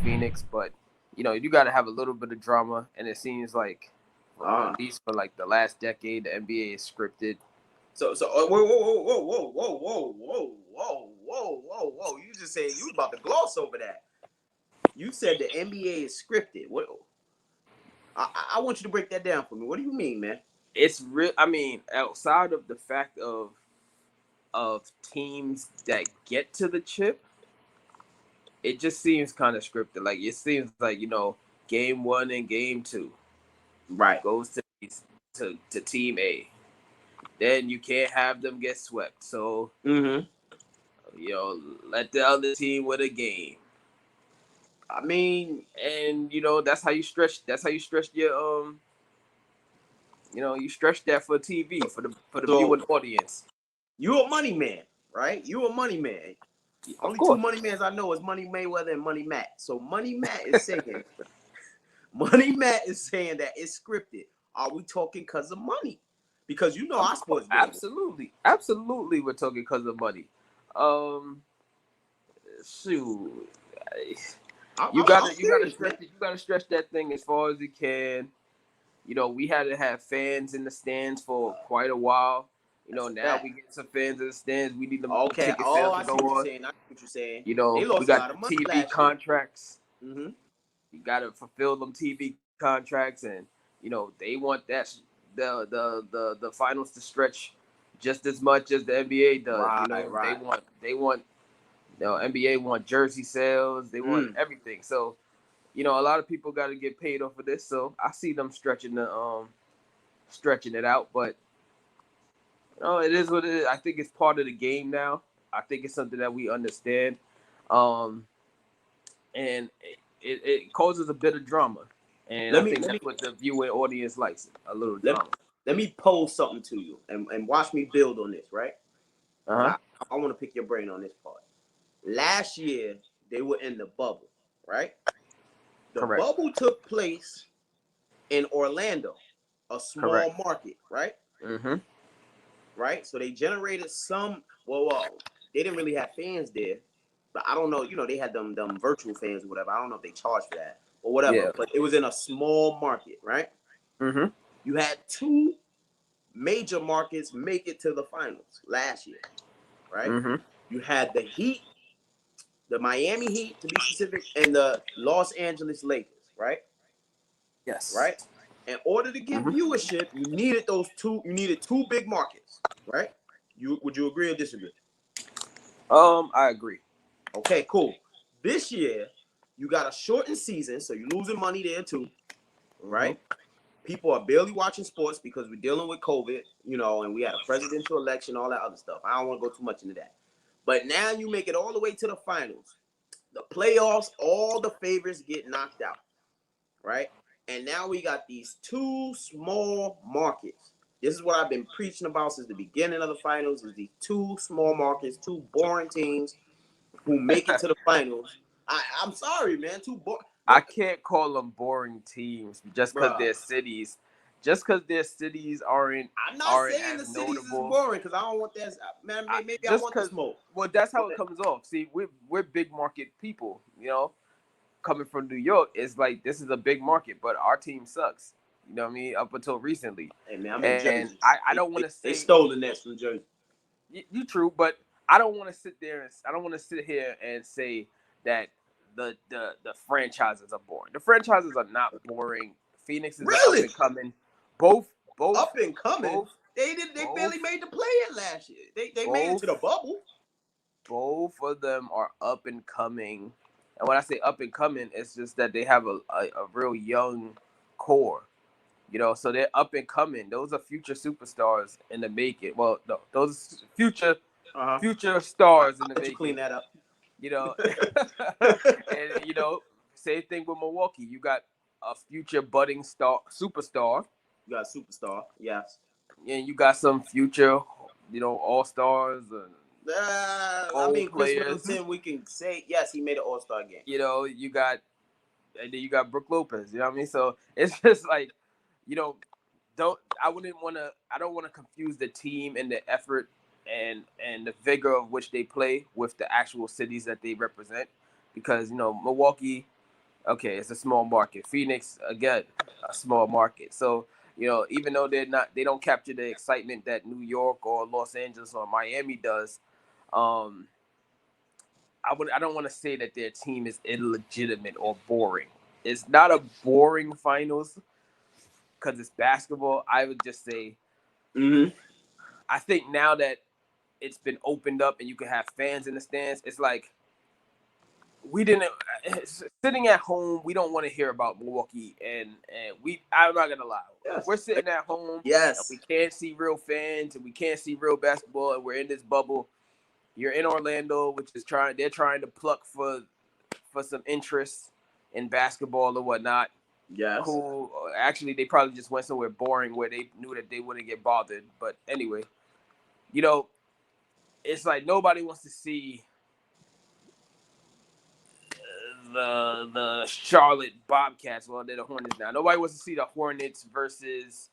Phoenix, but you got to have a little bit of drama, and it seems like at least for like the last decade, the NBA is scripted. So whoa. You just said you was about to gloss over that. You said the NBA is scripted. What? I want you to break that down for me. What do you mean, man? It's real. I mean, outside of the fact of teams that get to the chip, it just seems kind of scripted. Like it seems like game 1 and game 2, right, goes to team A. Then you can't have them get swept. So let the other team win a game. I mean, and that's how you stretch. That's how you stretch your you stretch that for TV for the viewing audience. You a money man, right? You a money man. Only two money mans I know is Money Mayweather and Money Matt. So Money Matt is saying, that it's scripted. Are we talking because of money? Because our sports. Absolutely, we're talking because of money. Shoot. You gotta stretch that thing as far as you can. We had to have fans in the stands for quite a while. Now we get some fans in the stands. We need them ticket sales to go on. I see what you're saying. We got the TV contracts. Mm-hmm. You gotta fulfill them TV contracts, and they want that the finals to stretch just as much as the NBA does. Right. They want NBA want jersey sales. They want everything. So, a lot of people got to get paid off of this. So I see them stretching it out. But it is what it is. I think it's part of the game now. I think it's something that we understand, and it causes a bit of drama. And I think that's what the viewing audience likes, a little drama. Let me pose something to you and watch me build on this, right? I want to pick your brain on this part. Last year, they were in the bubble, right? The bubble took place in Orlando, a small market, right? Mm-hmm. Right? So they generated some, they didn't really have fans there, but I don't know, they had them virtual fans or whatever. I don't know if they charged for that or whatever, but it was in a small market, right? Mm-hmm. You had two major markets make it to the finals last year, right? Mm-hmm. You had the Heat, the Miami Heat, to be specific, and the Los Angeles Lakers, right? Yes. Right? In order to get viewership, you needed two big markets, right? Would you agree or disagree? I agree. Okay, cool. This year, you got a shortened season, so you're losing money there too, right? People are barely watching sports because we're dealing with COVID, and we had a presidential election, all that other stuff. I don't want to go too much into that. But now you make it all the way to the finals. The playoffs, all the favorites get knocked out, right? And now we got these two small markets. This is what I've been preaching about since the beginning of the finals, is these two small markets, two boring teams who make it to the finals. I'm sorry, man, too boring. I can't call them boring teams just because their cities. Just because their cities aren't. I'm not saying the cities is boring because I don't want that. Man, maybe I want the smoke. Well, that's how it comes off. See, we're big market people. Coming from New York, it's like this is a big market, but our team sucks. You know what I mean? Up until recently. Hey man, I'm in Jersey. I don't want to say they stole the Nets from Jersey. You true, but I don't want to sit there and I don't want to sit here and say that the franchises are boring. The franchises are not boring. Phoenix is up and coming. Both up and coming. They barely made the play-in last year. They made it to the bubble. Both of them are up and coming. And when I say up and coming, it's just that they have a real young core. So they're up and coming. Those are future superstars in the making. Well, no, those future stars in the making. Clean that up. And same thing with Milwaukee. You got a future budding superstar. You got a superstar, yes. And you got some future, all-stars and Chris Middleton, we can say yes, he made an all-star game. You got Brook Lopez. You know what I mean? So it's just like, I don't want to confuse the team and the effort and the vigor of which they play with the actual cities that they represent, because Milwaukee, Okay, it's a small market. Phoenix, again, a small market. So, even though they don't capture the excitement that New York or Los Angeles or Miami does. um I don't want to say that their team is illegitimate or boring. It's not a boring finals because it's basketball. I would just say, I think now that it's been opened up and you can have fans in the stands, it's like we didn't sitting at home. We don't want to hear about Milwaukee, and I'm not gonna lie. Yes. We're sitting at home, Yes. and we can't see real fans, and we can't see real basketball, and we're in this bubble. You're in Orlando, which is they're trying to pluck for some interest in basketball or whatnot. Yes. Cool. Actually, they probably just went somewhere boring where they knew that they wouldn't get bothered. But anyway, it's like nobody wants to see the Charlotte Bobcats. Well, they're the Hornets now. Nobody wants to see the Hornets versus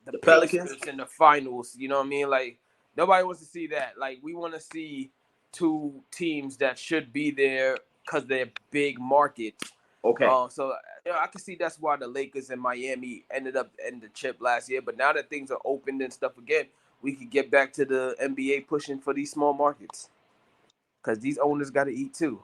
the Pelicans in the finals. You know what I mean? Like, nobody wants to see that. Like, we want to see two teams that should be there because they're big markets. Okay. So I can see that's why the Lakers and Miami ended up in the chip last year. But now that things are opened and stuff again, we could get back to the NBA pushing for these small markets because these owners got to eat too.